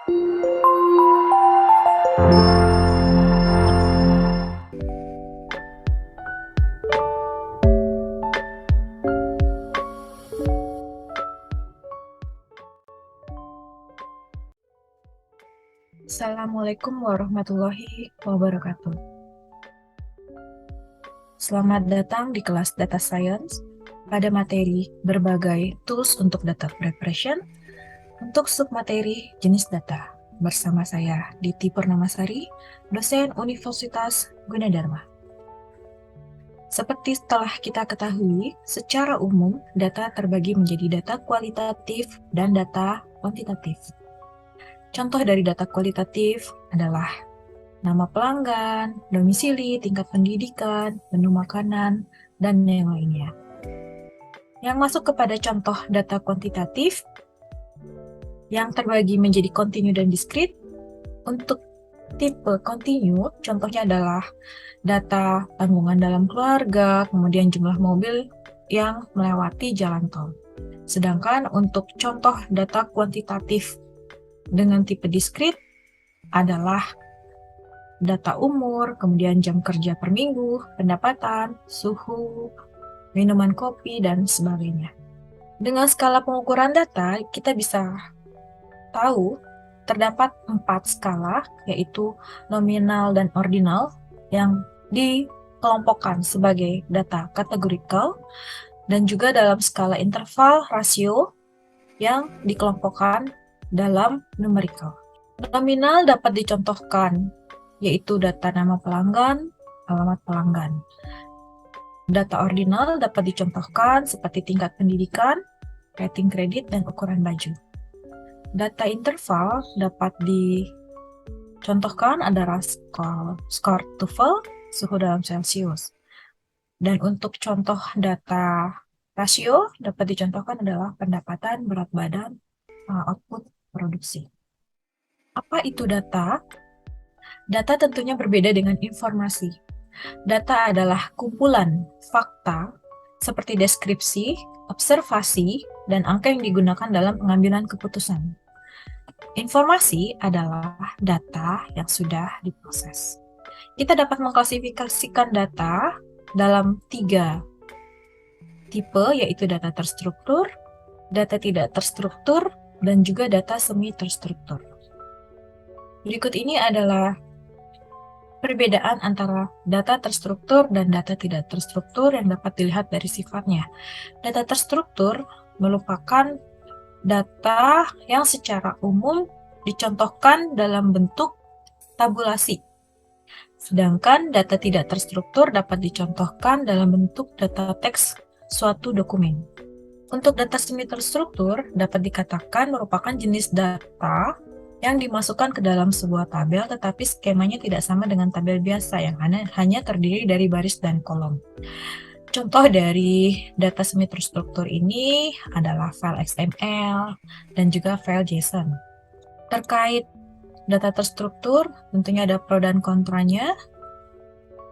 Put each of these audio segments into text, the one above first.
Assalamualaikum warahmatullahi wabarakatuh. Selamat datang di kelas Data Science pada materi berbagai tools untuk data preparation untuk submateri jenis data. Bersama saya, Diti Purnamasari, dosen Universitas Gunadarma. Seperti telah kita ketahui, secara umum data terbagi menjadi data kualitatif dan data kuantitatif. Contoh dari data kualitatif adalah nama pelanggan, domisili, tingkat pendidikan, menu makanan, dan yang lainnya. Yang masuk kepada contoh data kuantitatif yang terbagi menjadi kontinu dan diskrit. Untuk tipe kontinu, contohnya adalah data tanggungan dalam keluarga, kemudian jumlah mobil yang melewati jalan tol. Sedangkan untuk contoh data kuantitatif dengan tipe diskrit adalah data umur, kemudian jam kerja per minggu, pendapatan, suhu, minuman kopi, dan sebagainya. Dengan skala pengukuran data, kita bisa tahu terdapat 4 skala, yaitu nominal dan ordinal, yang dikelompokkan sebagai data kategorikal, dan juga dalam skala interval rasio yang dikelompokkan dalam numerical. Nominal dapat dicontohkan yaitu data nama pelanggan, alamat pelanggan. Data ordinal dapat dicontohkan seperti tingkat pendidikan, rating kredit, dan ukuran baju. Data interval dapat dicontohkan adalah skor TOEFL, suhu dalam Celcius. Dan untuk contoh data rasio dapat dicontohkan adalah pendapatan, berat badan, output produksi. Apa itu data? Data tentunya berbeda dengan informasi. Data adalah kumpulan fakta seperti deskripsi, observasi, dan angka yang digunakan dalam pengambilan keputusan. Informasi adalah data yang sudah diproses. Kita dapat mengklasifikasikan data dalam 3 tipe, yaitu data terstruktur, data tidak terstruktur, dan juga data semi terstruktur. Berikut ini adalah perbedaan antara data terstruktur dan data tidak terstruktur yang dapat dilihat dari sifatnya. Data terstruktur merupakan data yang secara umum dicontohkan dalam bentuk tabulasi. Sedangkan data tidak terstruktur dapat dicontohkan dalam bentuk data teks suatu dokumen. Untuk data semi terstruktur dapat dikatakan merupakan jenis data yang dimasukkan ke dalam sebuah tabel, tetapi skemanya tidak sama dengan tabel biasa yang hanya terdiri dari baris dan kolom. Contoh dari data semi terstruktur ini adalah file XML dan juga file JSON. Terkait data terstruktur, tentunya ada pro dan kontranya.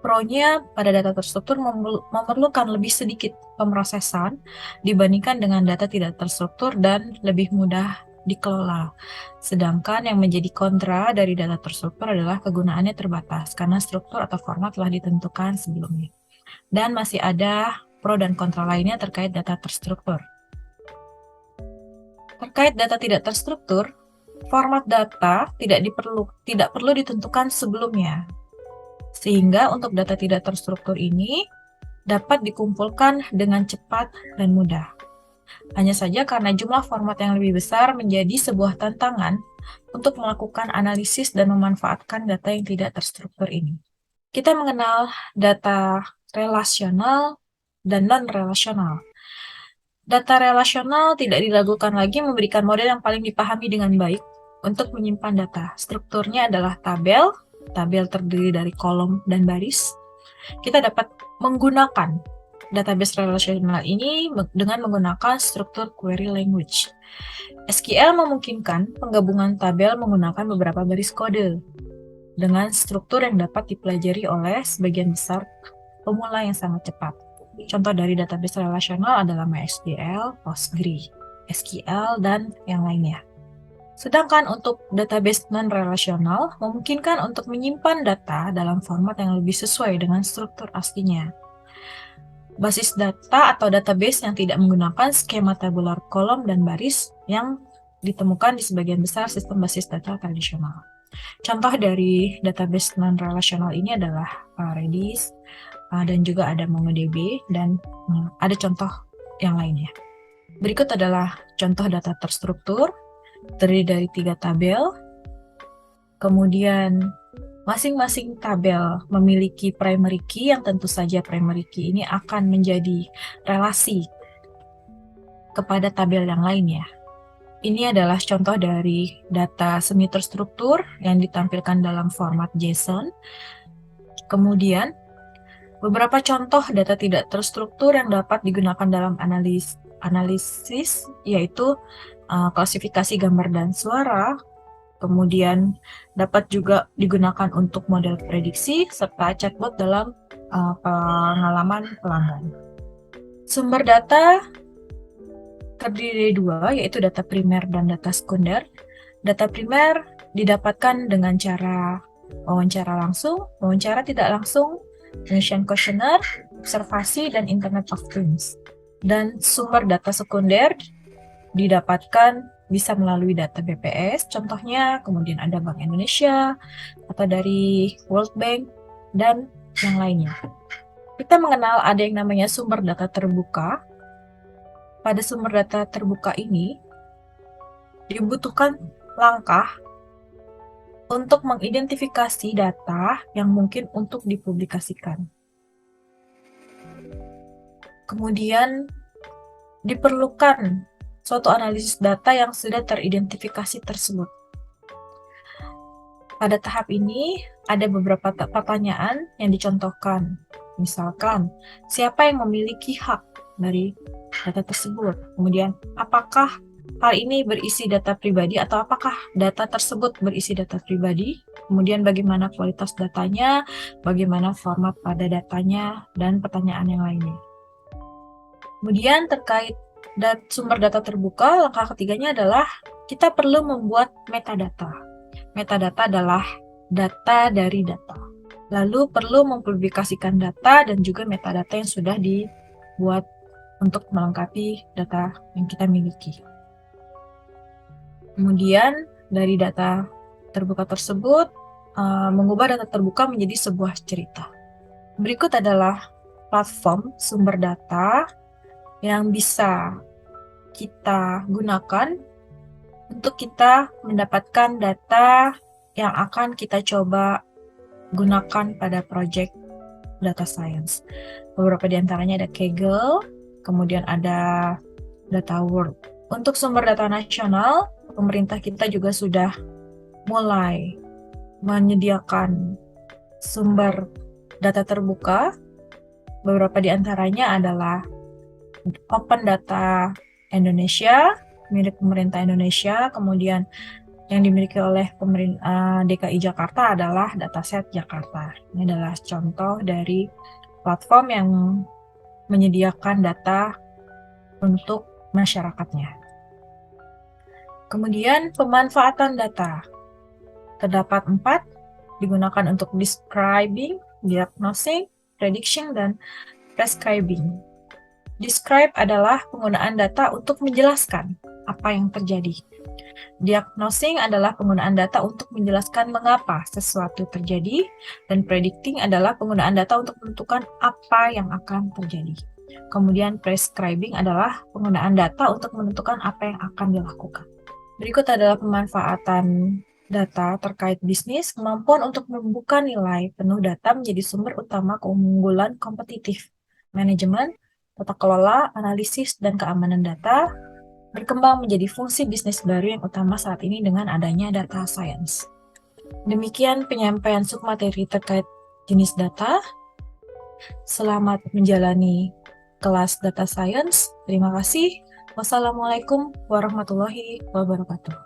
Pro-nya pada data terstruktur memerlukan lebih sedikit pemrosesan dibandingkan dengan data tidak terstruktur dan lebih mudah dikelola. Sedangkan yang menjadi kontra dari data terstruktur adalah kegunaannya terbatas karena struktur atau format telah ditentukan sebelumnya. Dan masih ada pro dan kontra lainnya terkait data terstruktur. Terkait data tidak terstruktur, format data tidak perlu ditentukan sebelumnya. Sehingga untuk data tidak terstruktur ini dapat dikumpulkan dengan cepat dan mudah. Hanya saja karena jumlah format yang lebih besar menjadi sebuah tantangan untuk melakukan analisis dan memanfaatkan data yang tidak terstruktur ini. Kita mengenal data relasional dan non-relasional. Data relasional tidak diragukan lagi memberikan model yang paling dipahami dengan baik untuk menyimpan data. Strukturnya adalah tabel terdiri dari kolom dan baris. Kita dapat menggunakan database relasional ini dengan menggunakan struktur query language. SQL memungkinkan penggabungan tabel menggunakan beberapa baris kode dengan struktur yang dapat dipelajari oleh sebagian besar pemula yang sangat cepat. Contoh dari database relasional adalah MySQL, Postgre, SQL, dan yang lainnya. Sedangkan untuk database non-relasional memungkinkan untuk menyimpan data dalam format yang lebih sesuai dengan struktur aslinya. Basis data atau database yang tidak menggunakan skema tabular kolom dan baris yang ditemukan di sebagian besar sistem basis data tradisional. Contoh dari database non-relasional ini adalah Redis, dan juga ada MongoDB, dan ada contoh yang lainnya. Berikut adalah contoh data terstruktur, terdiri dari 3 tabel, kemudian masing-masing tabel memiliki primary key yang tentu saja primary key ini akan menjadi relasi kepada tabel yang lainnya. Ini adalah contoh dari data semi terstruktur yang ditampilkan dalam format JSON. Kemudian, beberapa contoh data tidak terstruktur yang dapat digunakan dalam analisis yaitu klasifikasi gambar dan suara, kemudian dapat juga digunakan untuk model prediksi, serta chatbot dalam pengalaman pelanggan. Sumber data terdiri dari 2, yaitu data primer dan data sekunder. Data primer didapatkan dengan cara wawancara langsung, wawancara tidak langsung, Bayesian questionnaire, observasi, dan Internet of Things. Dan sumber data sekunder didapatkan bisa melalui data BPS, contohnya, kemudian ada Bank Indonesia, atau dari World Bank, dan yang lainnya. Kita mengenal ada yang namanya sumber data terbuka. Pada sumber data terbuka ini, dibutuhkan langkah untuk mengidentifikasi data yang mungkin untuk dipublikasikan. Kemudian, diperlukan suatu analisis data yang sudah teridentifikasi tersebut. Pada tahap ini, ada beberapa pertanyaan yang dicontohkan. Misalkan, siapa yang memiliki hak dari data tersebut? Kemudian, apakah hal ini berisi data pribadi atau apakah data tersebut berisi data pribadi? Kemudian, bagaimana kualitas datanya, bagaimana format pada datanya, dan pertanyaan yang lainnya. Kemudian, terkait sumber data terbuka, langkah ketiganya adalah kita perlu membuat metadata. Metadata adalah data dari data. Lalu perlu mempublikasikan data dan juga metadata yang sudah dibuat untuk melengkapi data yang kita miliki. Kemudian dari data terbuka tersebut, mengubah data terbuka menjadi sebuah cerita. Berikut adalah platform sumber data yang bisa kita gunakan untuk kita mendapatkan data yang akan kita coba gunakan pada project data science. Beberapa di antaranya ada Kaggle, kemudian ada DataWorld. Untuk sumber data nasional, pemerintah kita juga sudah mulai menyediakan sumber data terbuka. Beberapa di antaranya adalah Open Data Indonesia, milik pemerintah Indonesia, kemudian yang dimiliki oleh pemerintah DKI Jakarta adalah Dataset Jakarta. Ini adalah contoh dari platform yang menyediakan data untuk masyarakatnya. Kemudian pemanfaatan data. Terdapat 4, digunakan untuk describing, diagnosing, prediction, dan prescribing. Describe adalah penggunaan data untuk menjelaskan apa yang terjadi. Diagnosing adalah penggunaan data untuk menjelaskan mengapa sesuatu terjadi, dan predicting adalah penggunaan data untuk menentukan apa yang akan terjadi. Kemudian prescribing adalah penggunaan data untuk menentukan apa yang akan dilakukan. Berikut adalah pemanfaatan data terkait bisnis, kemampuan untuk membuka nilai penuh data menjadi sumber utama keunggulan kompetitif, manajemen, tata kelola, analisis, dan keamanan data, berkembang menjadi fungsi bisnis baru yang utama saat ini dengan adanya data science. Demikian penyampaian submateri terkait jenis data. Selamat menjalani kelas data science. Terima kasih. Wassalamualaikum warahmatullahi wabarakatuh.